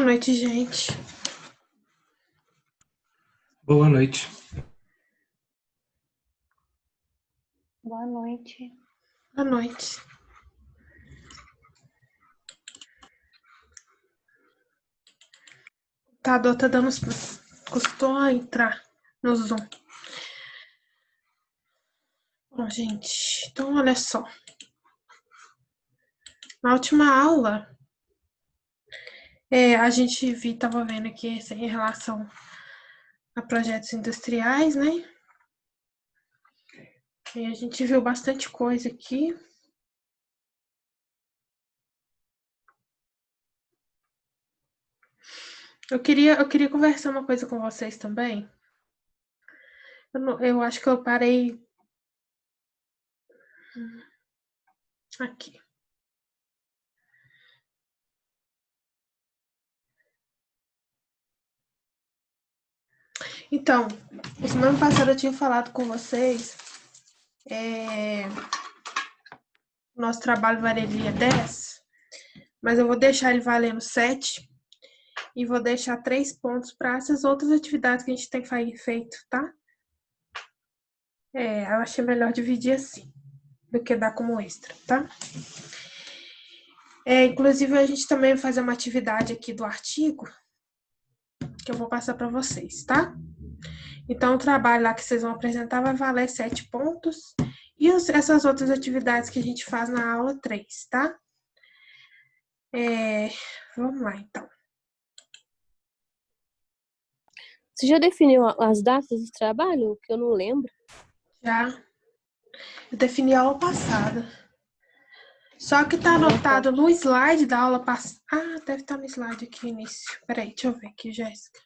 noite, gente. Boa noite. Boa noite. Boa noite. O computador tá dando... Custou a entrar no Zoom. Bom, gente, então olha só. Na última aula, a gente tava vendo aqui em relação a projetos industriais, né? E a gente viu bastante coisa aqui. Eu queria conversar uma coisa com vocês também. Eu acho que eu parei aqui. Então, semana passada eu tinha falado com vocês nosso trabalho valeria 10, mas eu vou deixar ele valendo 7 e vou deixar 3 pontos para essas outras atividades que a gente tem feito, tá? Eu achei melhor dividir assim, do que dar como extra, tá? Inclusive, a gente também vai fazer uma atividade aqui do artigo, que eu vou passar para vocês, tá? Então, o trabalho lá que vocês vão apresentar vai valer 7 pontos, e essas outras atividades que a gente faz na aula 3, tá? Vamos lá, então. Você já definiu as datas de trabalho? Que eu não lembro. Já. Eu defini a aula passada. Só que tá anotado no slide da aula passada. Ah, deve estar no slide aqui no início. Peraí, deixa eu ver aqui, Jéssica.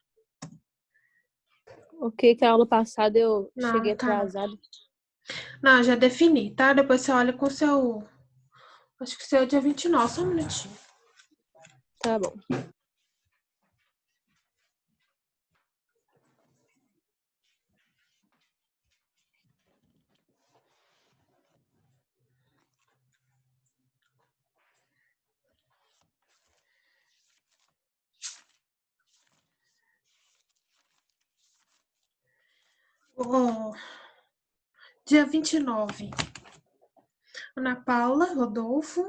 Ok, que a aula passada eu cheguei tá. atrasada. Não, já defini, tá? Depois você olha com o seu... Acho que o seu é dia 29, só um minutinho. Tá bom. Dia 29. Ana Paula, Rodolfo,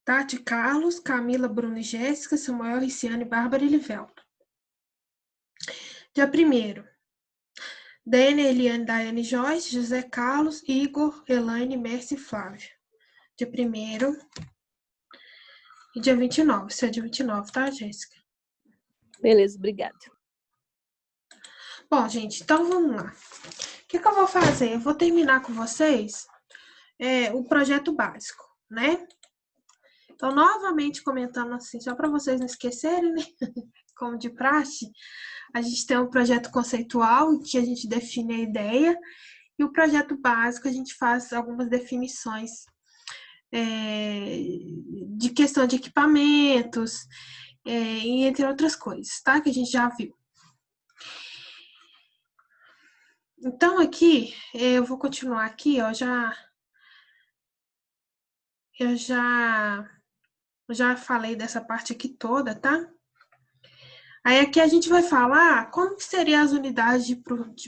Tati, Carlos, Camila, Bruno e Jéssica, Samuel, Riciane, Bárbara e Livelto. Dia 1º. Dênia, Eliane, Daiane, Joyce, José Carlos, Igor, Elaine, Mércia e Flávia. Dia 1º. E dia 29. Isso é dia 29, tá, Jéssica? Beleza, obrigada. Bom, gente, então vamos lá. O que eu vou fazer? Eu vou terminar com vocês o projeto básico, né? Então, novamente comentando assim, só para vocês não esquecerem, né? Como de praxe, a gente tem um projeto conceitual, em que a gente define a ideia, e o projeto básico a gente faz algumas definições de questão de equipamentos, e entre outras coisas, tá? Que a gente já viu. Então, aqui, eu vou continuar aqui, ó, eu já falei dessa parte aqui toda, tá? Aí aqui a gente vai falar como que seriam as unidades de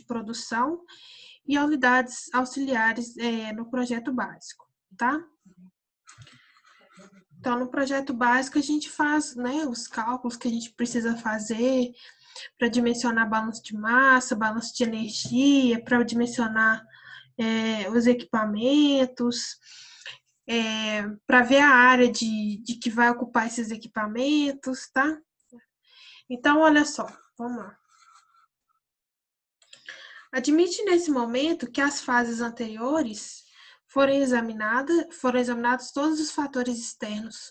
produção e unidades auxiliares no projeto básico, tá? Então, no projeto básico, a gente faz, né, os cálculos que a gente precisa fazer para dimensionar balanço de massa, balanço de energia, para dimensionar os equipamentos, para ver a área de que vai ocupar esses equipamentos, tá? Então, olha só, vamos lá. Admite nesse momento que as fases anteriores foram examinados todos os fatores externos,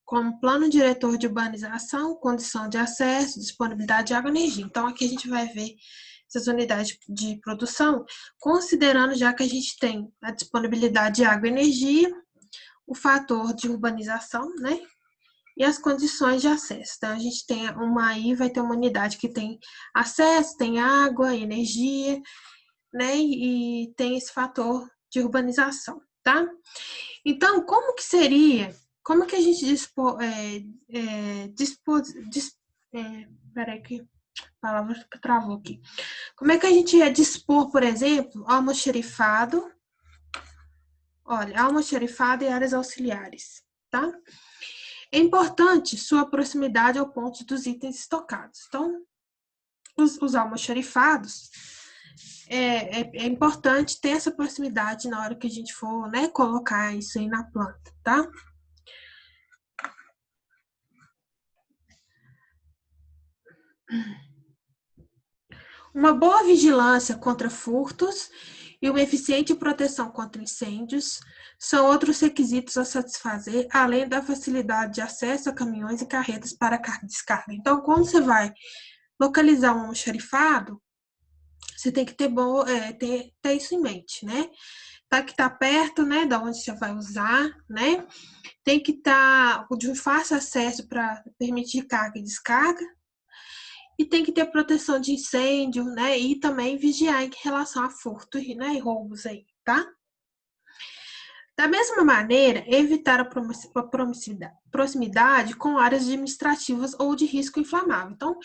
como plano diretor de urbanização, condição de acesso, disponibilidade de água e energia. Então, aqui a gente vai ver essas unidades de produção, considerando já que a gente tem a disponibilidade de água e energia, o fator de urbanização, né? E as condições de acesso. Então, a gente tem vai ter uma unidade que tem acesso, tem água, energia, né? E tem esse fator de urbanização, tá? Então, como que seria, como é que a gente peraí que a palavra travou aqui. Como é que a gente ia dispor, por exemplo, almoxarifado, olha, almoxarifado e áreas auxiliares, tá? É importante sua proximidade ao ponto dos itens estocados. Então, os almoxarifados, é importante ter essa proximidade na hora que a gente for, né, colocar isso aí na planta, tá? Uma boa vigilância contra furtos e uma eficiente proteção contra incêndios são outros requisitos a satisfazer, além da facilidade de acesso a caminhões e carretas para carga e descarga. Então, quando você vai localizar um almoxarifado, você tem que ter isso em mente, né? Tá que tá perto, né, da onde você vai usar, né? Tem que estar de fácil acesso para permitir carga e descarga. E tem que ter proteção de incêndio, né? E também vigiar em relação a furto, né, e roubos aí, tá? Da mesma maneira, evitar a proximidade com áreas administrativas ou de risco inflamável. Então,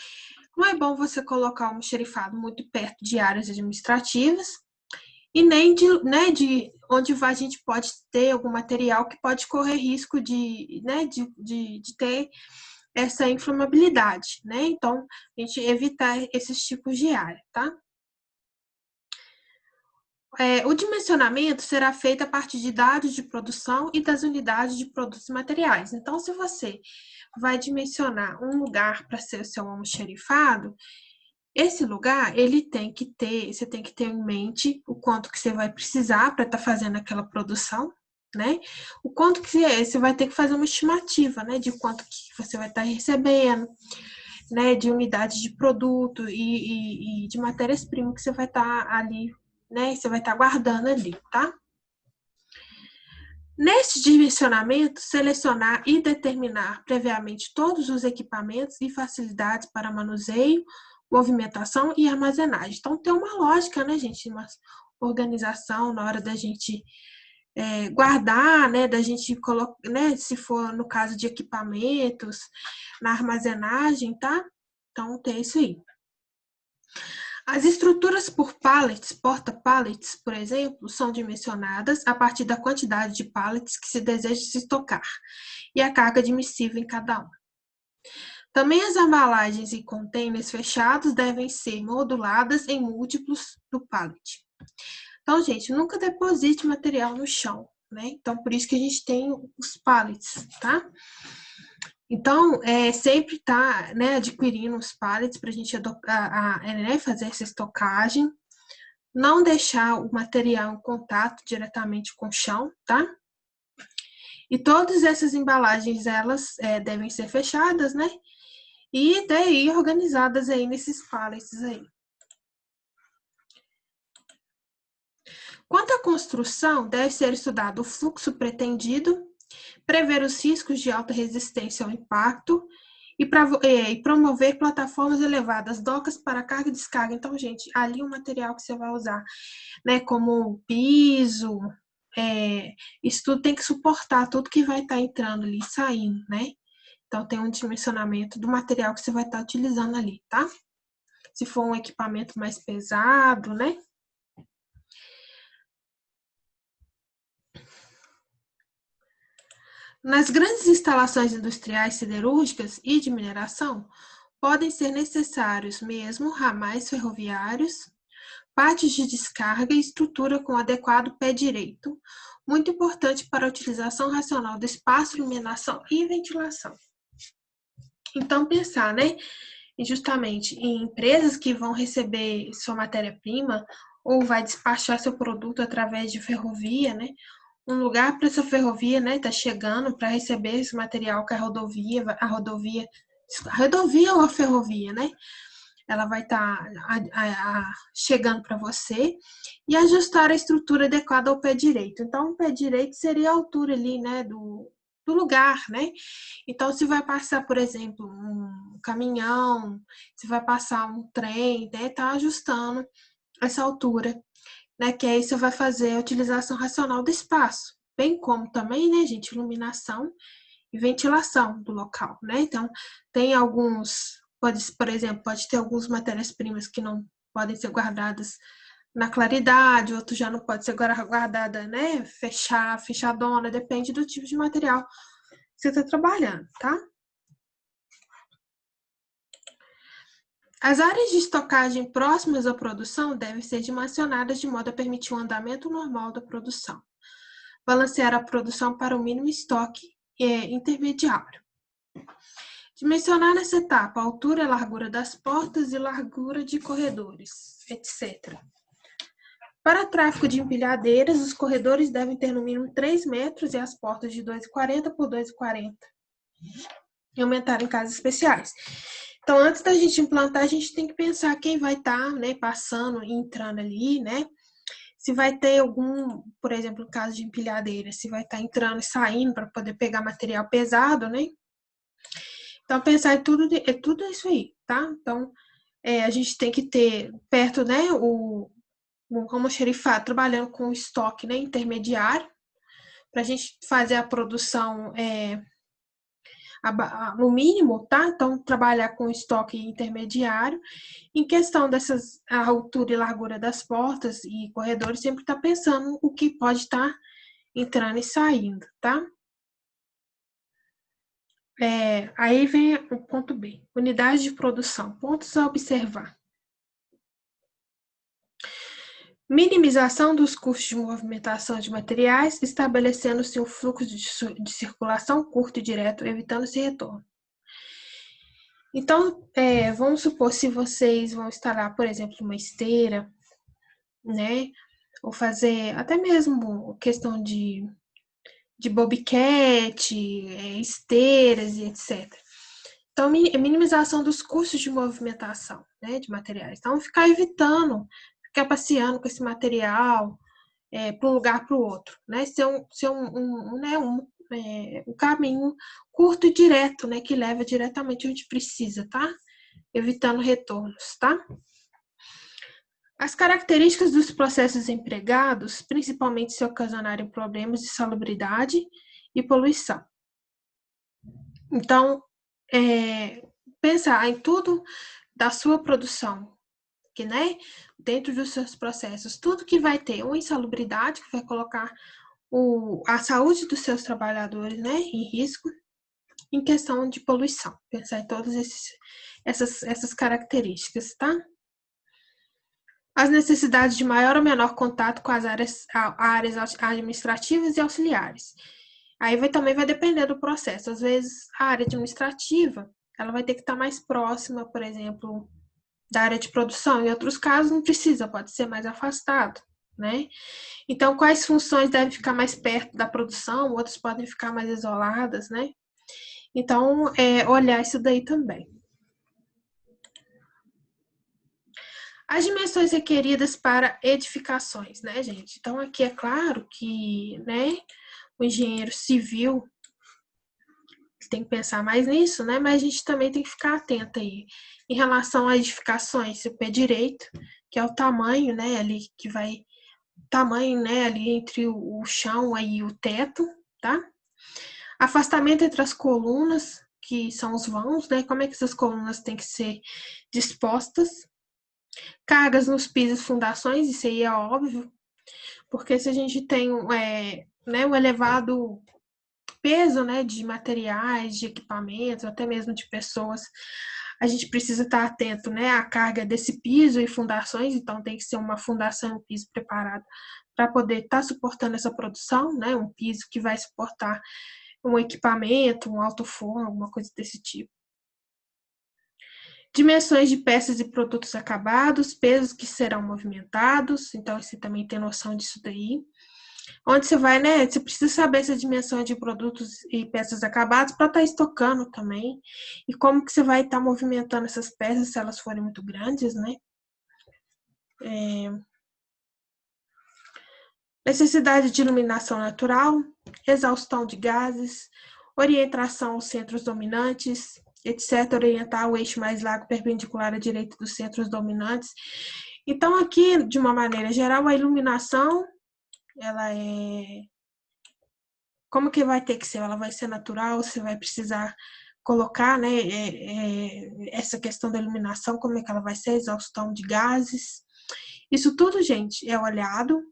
não é bom você colocar um almoxarifado muito perto de áreas administrativas e nem de onde a gente pode ter algum material que pode correr risco de ter essa inflamabilidade, né? Então, a gente evitar esses tipos de área, tá? O dimensionamento será feito a partir de dados de produção e das unidades de produtos e materiais. Então, se você vai dimensionar um lugar para ser o seu almoxarifado, esse lugar, você tem que ter em mente o quanto que você vai precisar para estar fazendo aquela produção, né? O quanto que você vai ter que fazer uma estimativa, né? De quanto que você vai estar recebendo, né? De unidades de produto e de matérias-primas que você vai estar ali, né? Você vai estar guardando ali, tá? Neste dimensionamento, selecionar e determinar previamente todos os equipamentos e facilidades para manuseio, movimentação e armazenagem. Então, tem uma lógica, né, gente? Uma organização na hora da gente guardar, né, da gente colocar, né, se for no caso de equipamentos, na armazenagem, tá? Então, tem isso aí. As estruturas por pallets, porta-pallets, por exemplo, são dimensionadas a partir da quantidade de pallets que se deseja se estocar e a carga admissível em cada um. Também as embalagens e containers fechados devem ser moduladas em múltiplos do pallet. Então, gente, nunca deposite material no chão, né? Então, por isso que a gente tem os pallets, tá? Então, sempre tá, né, adquirindo os pallets para a gente fazer essa estocagem. Não deixar o material em contato diretamente com o chão, tá? E todas essas embalagens, elas devem ser fechadas, né? E daí organizadas aí nesses pallets aí. Quanto à construção, deve ser estudado o fluxo pretendido, prever os riscos de alta resistência ao impacto e promover plataformas elevadas, docas para carga e descarga. Então, gente, ali o material que você vai usar, né, como piso, isso tudo tem que suportar tudo que vai estar entrando ali e saindo, né? Então, tem um dimensionamento do material que você vai estar utilizando ali, tá? Se for um equipamento mais pesado, né? Nas grandes instalações industriais siderúrgicas e de mineração, podem ser necessários mesmo ramais ferroviários, partes de descarga e estrutura com adequado pé direito, muito importante para a utilização racional do espaço, iluminação e ventilação. Então, pensar, né, justamente em empresas que vão receber sua matéria-prima ou vai despachar seu produto através de ferrovia, né, um lugar para essa ferrovia, né, tá chegando para receber esse material que a rodovia ou a ferrovia, né, ela vai estar chegando para você e ajustar a estrutura adequada ao pé direito. Então, o pé direito seria a altura ali, né, do lugar, né? Então, se vai passar, por exemplo, um caminhão, se vai passar um trem, né, tá ajustando essa altura, né, que aí você vai fazer a utilização racional do espaço, bem como também, né, gente, iluminação e ventilação do local, né? Então, tem alguns, por exemplo, pode ter algumas matérias-primas que não podem ser guardadas na claridade, outro já não pode ser guardada, né? Fechadona, depende do tipo de material que você está trabalhando, tá? As áreas de estocagem próximas à produção devem ser dimensionadas de modo a permitir um andamento normal da produção. Balancear a produção para o mínimo estoque intermediário. Dimensionar nessa etapa a altura e largura das portas e largura de corredores, etc. Para tráfego de empilhadeiras, os corredores devem ter no mínimo 3 metros e as portas de 2,40 por 2,40. E aumentar em casos especiais. Então, antes da gente implantar, a gente tem que pensar quem vai estar, né, passando e entrando ali, né? Se vai ter algum, por exemplo, no caso de empilhadeira, se vai estar entrando e saindo para poder pegar material pesado, né? Então, pensar em tudo isso aí, tá? Então, a gente tem que ter perto, né, o almoxarifado trabalhando com o estoque, né, intermediário, para a gente fazer a produção no mínimo, tá? Então, trabalhar com estoque intermediário. Em questão a altura e largura das portas e corredores, sempre tá pensando o que pode estar entrando e saindo, tá? Aí vem o ponto B, unidade de produção, pontos a observar. Minimização dos custos de movimentação de materiais, estabelecendo-se um fluxo de circulação curto e direto, evitando esse retorno. Então, vamos supor, se vocês vão instalar, por exemplo, uma esteira, né? Ou fazer até mesmo questão de bobcat, esteiras e etc. Então, minimização dos custos de movimentação, né, de materiais. Então, ficar evitando, ficar passeando com esse material para um lugar para o outro, né? Ser um caminho curto e direto, né, que leva diretamente onde precisa, tá? Evitando retornos, tá? As características dos processos empregados, principalmente se ocasionarem problemas de salubridade e poluição. Então, pensar em tudo da sua produção, que, né, dentro dos seus processos, tudo que vai ter uma insalubridade, que vai colocar a saúde dos seus trabalhadores, né, em risco, em questão de poluição. Pensar em todas essas características, tá? As necessidades de maior ou menor contato com as áreas administrativas e auxiliares. Aí também vai depender do processo. Às vezes, a área administrativa, ela vai ter que estar mais próxima, por exemplo, da área de produção. Em outros casos, não precisa, pode ser mais afastado, né? Então, quais funções devem ficar mais perto da produção, outras podem ficar mais isoladas, né? Então, olhar isso daí também. As dimensões requeridas para edificações, né, gente? Então, aqui é claro que, né, o engenheiro civil tem que pensar mais nisso, né? Mas a gente também tem que ficar atento aí. Em relação a edificações, o pé direito, que é o tamanho, né, ali que vai tamanho, né, ali entre o chão e o teto, tá? Afastamento entre as colunas, que são os vãos, né? Como é que essas colunas têm que ser dispostas? Cargas nos pisos e fundações, isso aí é óbvio, porque se a gente tem né, um elevado peso, né, de materiais, de equipamentos, até mesmo de pessoas, a gente precisa estar atento, né, à carga desse piso e fundações, então tem que ser uma fundação e um piso preparado para poder estar suportando essa produção, né, um piso que vai suportar um equipamento, um alto forno, alguma coisa desse tipo. Dimensões de peças e produtos acabados, pesos que serão movimentados, então você também tem noção disso daí. Onde você vai, né? Você precisa saber essa dimensão de produtos e peças acabadas para estar estocando também. E como que você vai estar movimentando essas peças se elas forem muito grandes, né? Necessidade de iluminação natural, exaustão de gases, orientação aos centros dominantes, etc. Orientar o eixo mais largo perpendicular à direita dos centros dominantes. Então, aqui, de uma maneira geral, a iluminação, ela é como que vai ter que ser? Ela vai ser natural? Você vai precisar colocar, né, essa questão da iluminação, como é que ela vai ser, exaustão de gases. Isso tudo, gente, é olhado,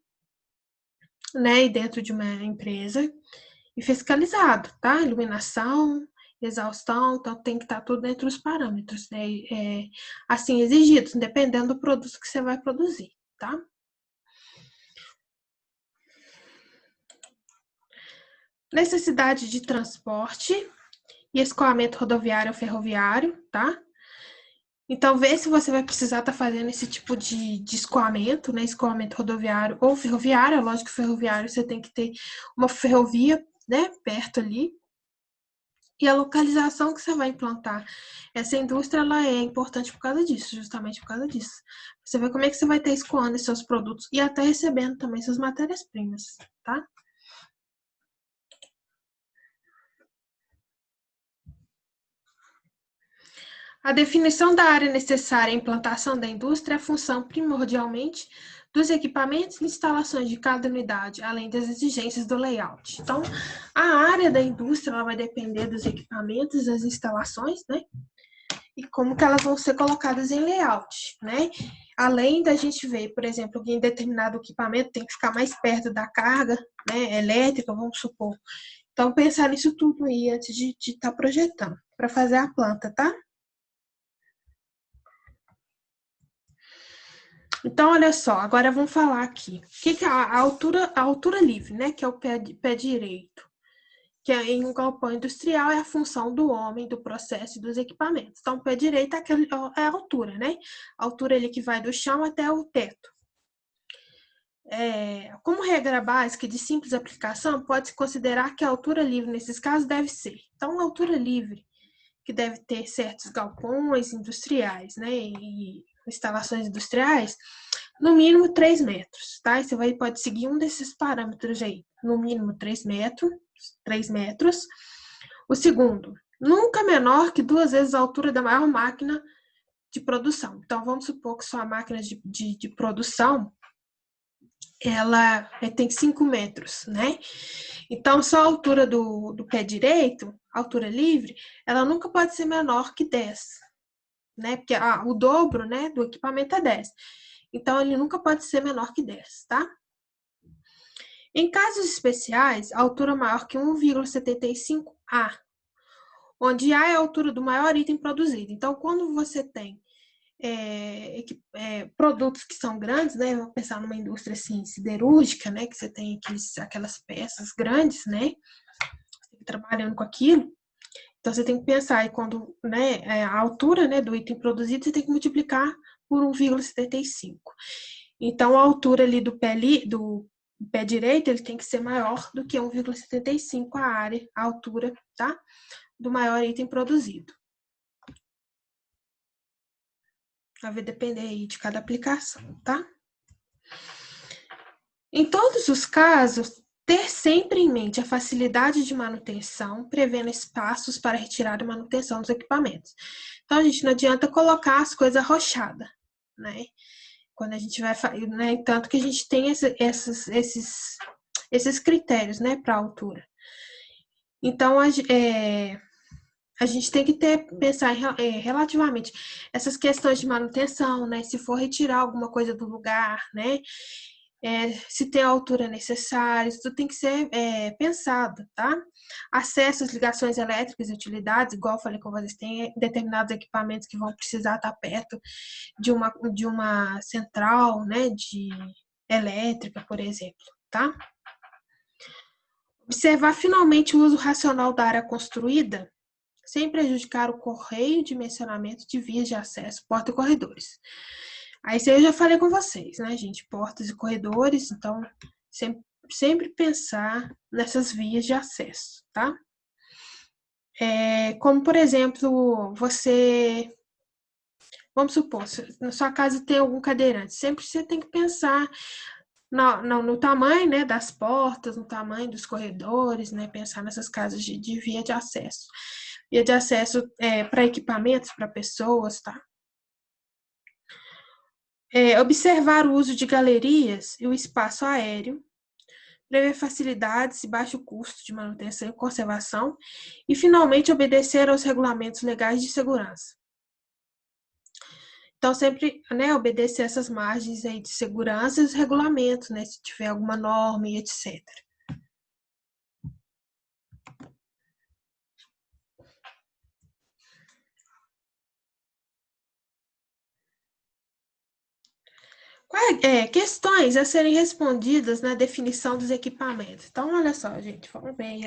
né, dentro de uma empresa e fiscalizado, tá? Iluminação, exaustão, então tem que estar tudo dentro dos parâmetros, né, assim, exigidos, dependendo do produto que você vai produzir, tá? Necessidade de transporte e escoamento rodoviário ou ferroviário, tá? Então, vê se você vai precisar estar fazendo esse tipo de escoamento, né? Escoamento rodoviário ou ferroviário. É lógico que ferroviário você tem que ter uma ferrovia, né? Perto ali. E a localização que você vai implantar. Essa indústria, ela é importante por causa disso, justamente por causa disso. Você vê como é que você vai estar escoando seus produtos e até recebendo também suas matérias-primas, tá? A definição da área necessária à implantação da indústria é a função primordialmente dos equipamentos e instalações de cada unidade, além das exigências do layout. Então, a área da indústria ela vai depender dos equipamentos, das instalações, né? E como que elas vão ser colocadas em layout, né? Além da gente ver, por exemplo, que em determinado equipamento tem que ficar mais perto da carga, né, elétrica, vamos supor. Então, pensar nisso tudo aí antes de estar projetando, para fazer a planta, tá? Então, olha só, agora vamos falar aqui. O que é a altura livre, né? Que é o pé direito. Que é, em um galpão industrial é a função do homem, do processo e dos equipamentos. Então, o pé direito é a altura, né? A altura ali que vai do chão até o teto. Como regra básica de simples aplicação, pode-se considerar que a altura livre, nesses casos, deve ser. Então, a altura livre, que deve ter certos galpões industriais, né? E instalações industriais, no mínimo 3 metros, tá? E você pode seguir um desses parâmetros aí, no mínimo 3 metros. O segundo, nunca menor que 2 vezes a altura da maior máquina de produção. Então, vamos supor que sua máquina de produção, ela tem 5 metros, né? Então, só a altura do pé direito, altura livre, ela nunca pode ser menor que 10, né? Porque o dobro, né, do equipamento é 10. Então, ele nunca pode ser menor que 10, tá? Em casos especiais, a altura maior que 1,75 A, onde A é a altura do maior item produzido. Então, quando você tem produtos que são grandes, né? Vou pensar numa indústria assim, siderúrgica, né? Que você tem aquelas peças grandes, né? Trabalhando com aquilo. Então, você tem que pensar aí quando, né, a altura, né, do item produzido, você tem que multiplicar por 1,75. Então, a altura ali do pé direito, ele tem que ser maior do que 1,75 a altura, tá? Do maior item produzido. Vai depender aí de cada aplicação, tá? Em todos os casos, ter sempre em mente a facilidade de manutenção, prevendo espaços para retirada e manutenção dos equipamentos. Então, a gente não adianta colocar as coisas arrochadas, né? Quando a gente vai, né? Tanto que a gente tem esses critérios, né, para a altura. Então, a gente tem que pensar relativamente essas questões de manutenção, né? Se for retirar alguma coisa do lugar, né? Se tem a altura necessária, isso tudo tem que ser pensado, tá? Acesso às ligações elétricas e utilidades, igual eu falei com vocês, tem determinados equipamentos que vão precisar estar perto de uma central, né, de elétrica, por exemplo, tá? Observar finalmente o uso racional da área construída, sem prejudicar o correio de dimensionamento de vias de acesso, porta e corredores. Aí isso aí eu já falei com vocês, né, gente? Portas e corredores, então sempre pensar nessas vias de acesso, tá? Como, por exemplo, vamos supor, na sua casa tem algum cadeirante, sempre você tem que pensar no tamanho, né, das portas, no tamanho dos corredores, né, pensar nessas casas de via de acesso. Via de acesso para equipamentos, para pessoas, tá? Observar o uso de galerias e o espaço aéreo, prever facilidades e baixo custo de manutenção e conservação, e, finalmente, obedecer aos regulamentos legais de segurança. Então, sempre, né, obedecer essas margens aí de segurança e os regulamentos, né, se tiver alguma norma e etc. Questões a serem respondidas na definição dos equipamentos. Então, olha só, gente, vamos ver aí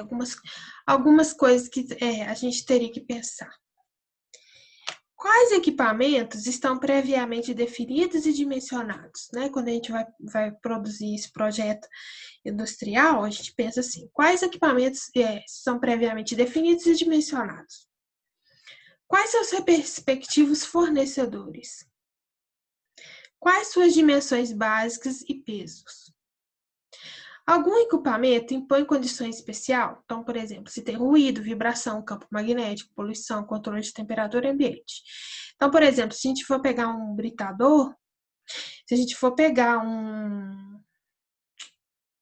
algumas coisas que a gente teria que pensar. Quais equipamentos estão previamente definidos e dimensionados? Né? Quando a gente vai produzir esse projeto industrial, a gente pensa assim, quais equipamentos são previamente definidos e dimensionados? Quais são os respectivos fornecedores? Quais suas dimensões básicas e pesos? Algum equipamento impõe condições especiais? Então, por exemplo, se tem ruído, vibração, campo magnético, poluição, controle de temperatura e ambiente. Então, por exemplo, se a gente for pegar um britador, se a gente for pegar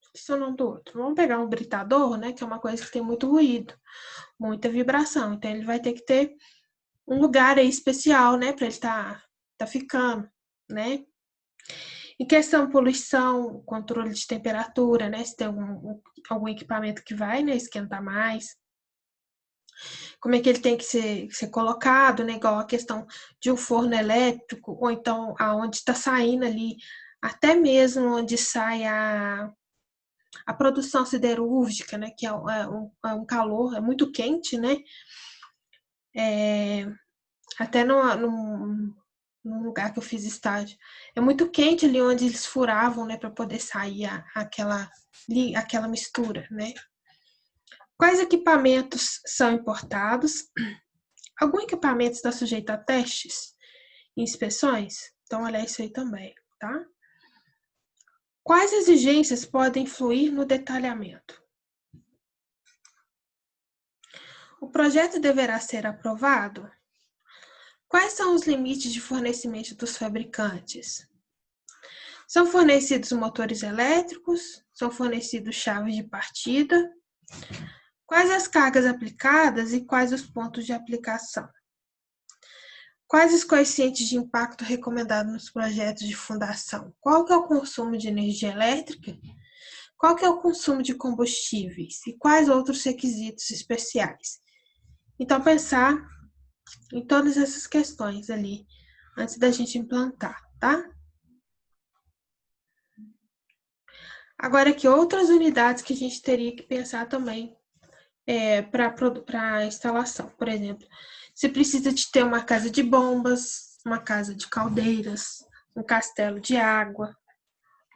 esqueci o nome do outro. Vamos pegar um britador, né, que é uma coisa que tem muito ruído, muita vibração. Então, ele vai ter que ter um lugar aí especial, né, para ele tá ficando, né? Em questão de poluição, controle de temperatura, né? Se tem algum equipamento que vai, né, esquentar mais. Como é que ele tem que ser colocado, né? Igual a questão de um forno elétrico, ou então aonde está saindo ali, até mesmo onde sai a produção siderúrgica, né? Que é um calor, é muito quente, né? Até num lugar que eu fiz estágio. É muito quente ali onde eles furavam, né, para poder sair aquela mistura, né? Quais equipamentos são importados? Algum equipamento está sujeito a testes e inspeções? Então, olha isso aí também, tá? Quais exigências podem influir no detalhamento? O projeto deverá ser aprovado? Quais são os limites de fornecimento dos fabricantes? São fornecidos motores elétricos? São fornecidos chaves de partida? Quais as cargas aplicadas e quais os pontos de aplicação? Quais os coeficientes de impacto recomendados nos projetos de fundação? Qual que é o consumo de energia elétrica? Qual que é o consumo de combustíveis? E quais outros requisitos especiais? Então, pensar em todas essas questões ali, antes da gente implantar, tá? Agora, aqui, outras unidades que a gente teria que pensar também para a instalação. Por exemplo, você precisa de ter uma casa de bombas, uma casa de caldeiras, um castelo de água,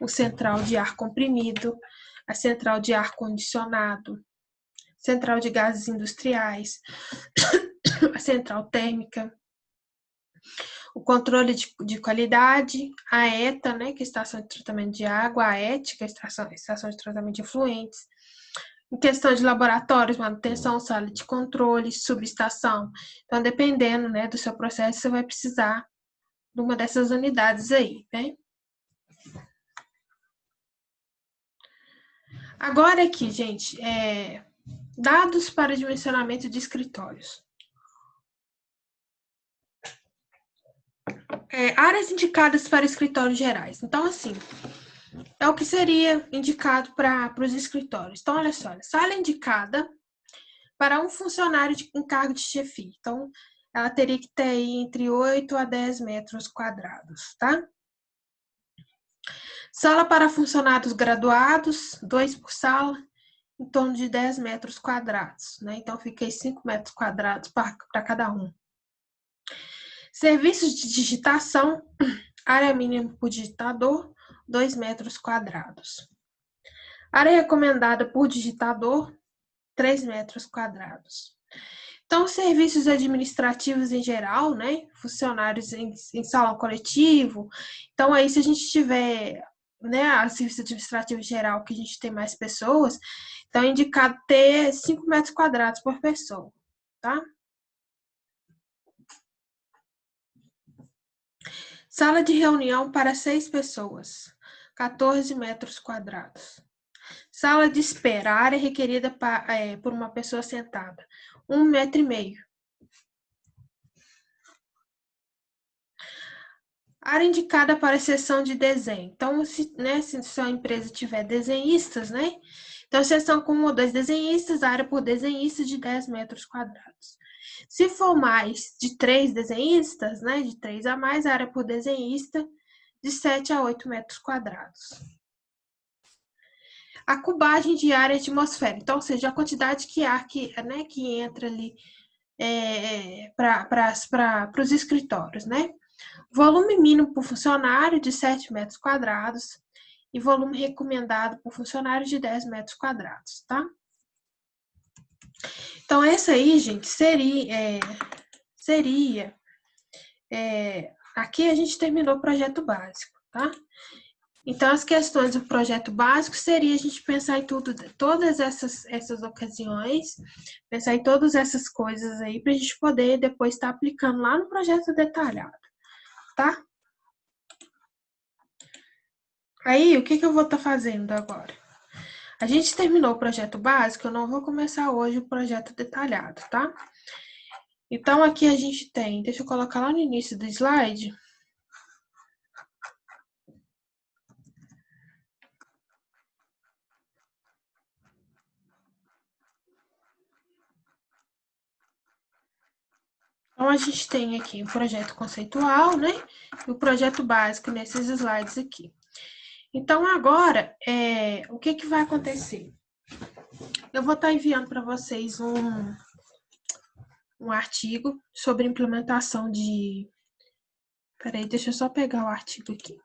um central de ar comprimido, a central de ar condicionado, central de gases industriais, a central térmica, o controle de qualidade, a ETA, né, que é a estação de tratamento de água, a ETICA, a estação de tratamento de efluentes, em questão de laboratórios, manutenção, sala de controle, subestação. Então, dependendo, né, do seu processo, você vai precisar de uma dessas unidades aí, né? Agora aqui, gente, dados para dimensionamento de escritórios. Áreas indicadas para escritórios gerais. Então, assim, é o que seria indicado para os escritórios. Então, olha só, sala indicada para um funcionário em cargo de chefia. Então, ela teria que ter aí entre 8 a 10 metros quadrados, tá? Sala para funcionários graduados, 2 por sala, em torno de 10 metros quadrados, né? Então, fica aí 5 metros quadrados para cada um. Serviços de digitação, área mínima por digitador, 2 metros quadrados. Área recomendada por digitador, 3 metros quadrados. Então, serviços administrativos em geral, né? Funcionários em salão coletivo. Então, aí, se a gente tiver, né, serviço administrativo em geral, que a gente tem mais pessoas, então é indicado ter 5 metros quadrados por pessoa, tá? Sala de reunião para 6 pessoas, 14 metros quadrados. Sala de espera, a área requerida por uma pessoa sentada, 1,5 metros. Área indicada para a seção de desenho. Então, se sua empresa tiver desenhistas, né? Então, seção com 1 ou 2 desenhistas, área por desenhista de 10 metros quadrados. Se for mais de 3 desenhistas, né? De 3 a mais, área por desenhista de 7 a 8 metros quadrados. A cubagem de ar atmosférica, então, ou seja, a quantidade de ar que entra ali para os escritórios, né? Volume mínimo por funcionário de 7 metros quadrados e volume recomendado por funcionário de 10 metros quadrados, tá? Então, essa aí, gente, aqui a gente terminou o projeto básico, tá? Então, as questões do projeto básico seria a gente pensar em todas essas ocasiões, pensar em todas essas coisas aí, para a gente poder depois estar aplicando lá no projeto detalhado, tá? Aí, o que eu vou estar fazendo agora? A gente terminou o projeto básico, eu não vou começar hoje o projeto detalhado, tá? Então, aqui a gente tem, deixa eu colocar lá no início do slide. Então, a gente tem aqui o projeto conceitual, né? E o projeto básico nesses slides aqui. Então, agora, o que vai acontecer? Eu vou estar enviando para vocês um artigo sobre implementação de... Peraí, deixa eu só pegar o artigo aqui.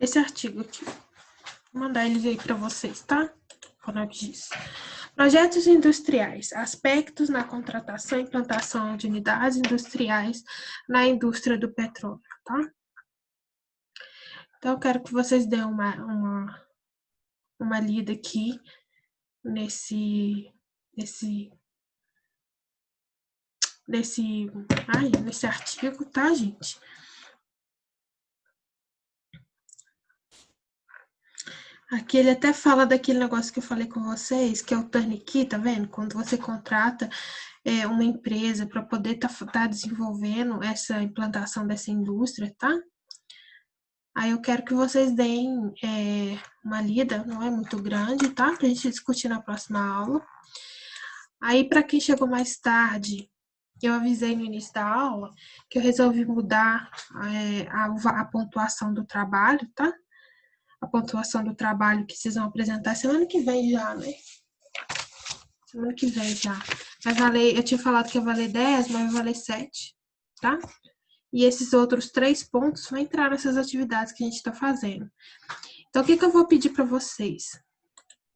Esse artigo aqui. Vou mandar ele aí para vocês, tá? Como diz. Projetos industriais. Aspectos na contratação e implantação de unidades industriais na indústria do petróleo, tá? Então, eu quero que vocês deem uma lida aqui nesse artigo, tá, gente? Aqui ele até fala daquele negócio que eu falei com vocês, que é o turnkey, tá vendo? Quando você contrata uma empresa para poder tá desenvolvendo essa implantação dessa indústria, tá? Aí eu quero que vocês deem uma lida, não é muito grande, tá? Pra gente discutir na próxima aula. Aí, para quem chegou mais tarde, eu avisei no início da aula que eu resolvi mudar a pontuação do trabalho, tá? A pontuação do trabalho que vocês vão apresentar semana que vem já, né? Semana que vem já. Vai valer, eu tinha falado que ia valer 10, mas vai valer 7, tá? E esses outros 3 pontos vão entrar nessas atividades que a gente está fazendo. Então, o que eu vou pedir para vocês?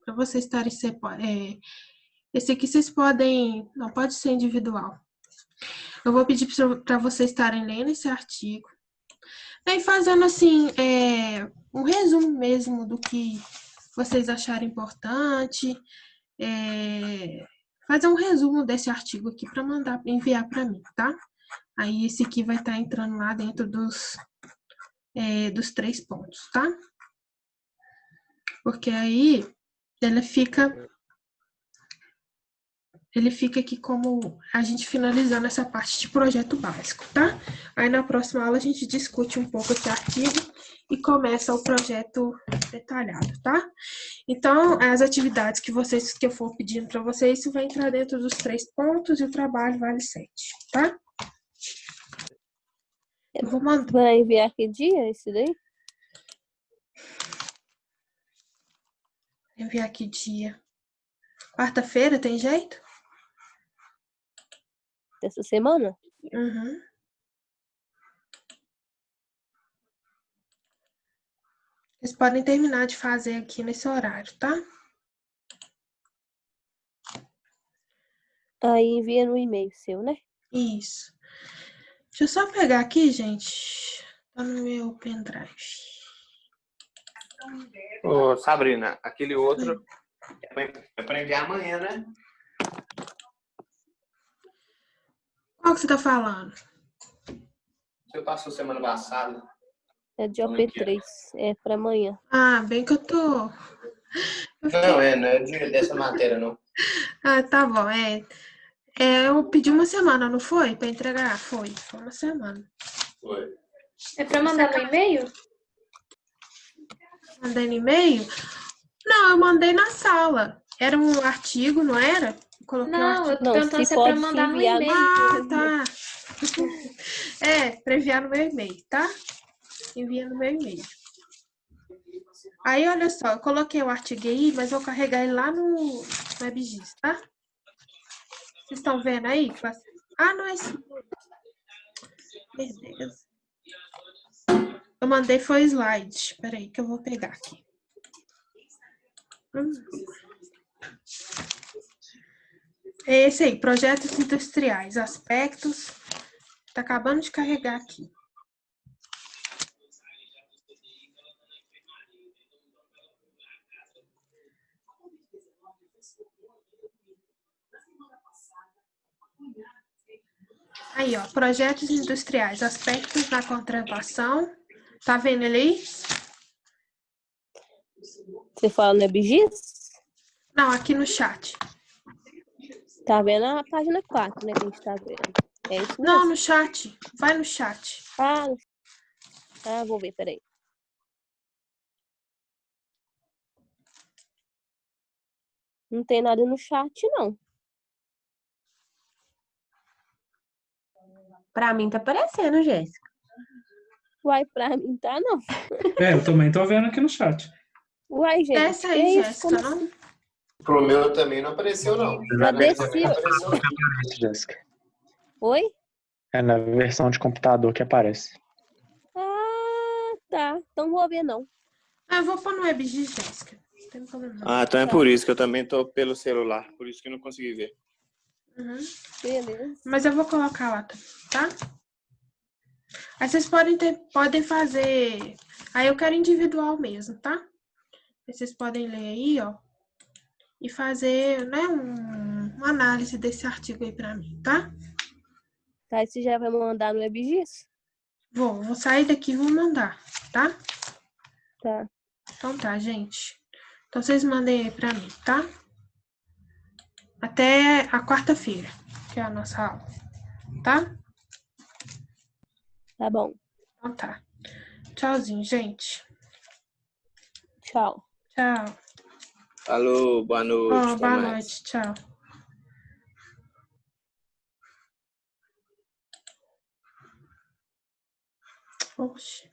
Para vocês estarem... esse aqui vocês podem... Não, pode ser individual. Eu vou pedir para vocês estarem lendo esse artigo. E fazendo, assim, um resumo mesmo do que vocês acharem importante. Fazer um resumo desse artigo aqui para enviar para mim, tá? Aí esse aqui vai estar entrando lá dentro dos 3 pontos, tá? Porque aí ele fica aqui como a gente finalizando essa parte de projeto básico, tá? Aí na próxima aula a gente discute um pouco esse artigo e começa o projeto detalhado, tá? Então, as atividades que eu for pedindo para vocês, isso vai entrar dentro dos 3 pontos e o trabalho vale 7, tá? Eu vou mandar. Vai enviar que dia esse daí? Enviar que dia? Quarta-feira, tem jeito? Dessa semana? Uhum. Vocês podem terminar de fazer aqui nesse horário, tá? Aí envia no e-mail seu, né? Isso. Deixa eu só pegar aqui, gente. Tá no meu pendrive. Ô, Sabrina, aquele outro é pra enviar amanhã, né? Qual que você tá falando? Você passou semana passada. É de Como é que é? OP3. É pra amanhã. Ah, bem que eu tô. Não é dessa matéria, não. Ah, tá bom. Eu pedi uma semana, não foi? Pra entregar? Foi uma semana. Foi. É pra mandar no e-mail? Mandei no e-mail? Não, eu mandei na sala. Era um artigo, não era? Coloquei o Não, eu tô artigo. Não, perguntando se se é pra pode se mandar no enviar. e-mail. Ah, tá. Pra enviar no meu e-mail, tá? Envia no meu e-mail. Aí, olha só, eu coloquei o artigo aí, mas vou carregar ele lá no WebGIS, tá? Vocês estão vendo aí? Ah, não é isso. Beleza. Eu mandei foi slide. Espera aí que eu vou pegar aqui. É esse aí, projetos industriais, aspectos. Tá acabando de carregar aqui. Aí, ó, projetos industriais, aspectos da contratação. Tá vendo ele aí? Você fala no EBGIS? Não, aqui no chat. Tá vendo a página 4, né? Que a gente tá vendo. É isso mesmo? Não, no chat. Vai no chat. Vou ver, peraí. Não tem nada no chat, não. Pra mim tá aparecendo, Jéssica. Uai, pra mim tá, não. Eu também tô vendo aqui no chat. Uai, gente. Desce aí, que isso? Jéssica, Como não? assim? Pro meu também não apareceu, não. Já Pro meu também desci. não apareceu, não. Jéssica. Oi? É na versão de computador que aparece. Ah, tá. Então vou ver, não. Ah, eu vou pôr no WebGIS, Jéssica. Não tem problema, não. Ah, então é por isso que eu também tô pelo celular. Por isso que eu não consegui ver. Uhum. Beleza. Mas eu vou colocar lá também, tá? Aí vocês podem fazer... Aí eu quero individual mesmo, tá? Aí vocês podem ler aí, ó. E fazer, né, uma análise desse artigo aí pra mim, tá? Tá, você já vai mandar no EBGIS? Vou sair daqui e vou mandar, tá? Tá. Então tá, gente. Então vocês mandem aí pra mim, tá? Até a quarta-feira, que é a nossa aula, tá? Tá bom. Então tá. Tchauzinho, gente. Tchau. Tchau. Alô, boa noite. Até Boa mais. noite. Tchau. Oxe.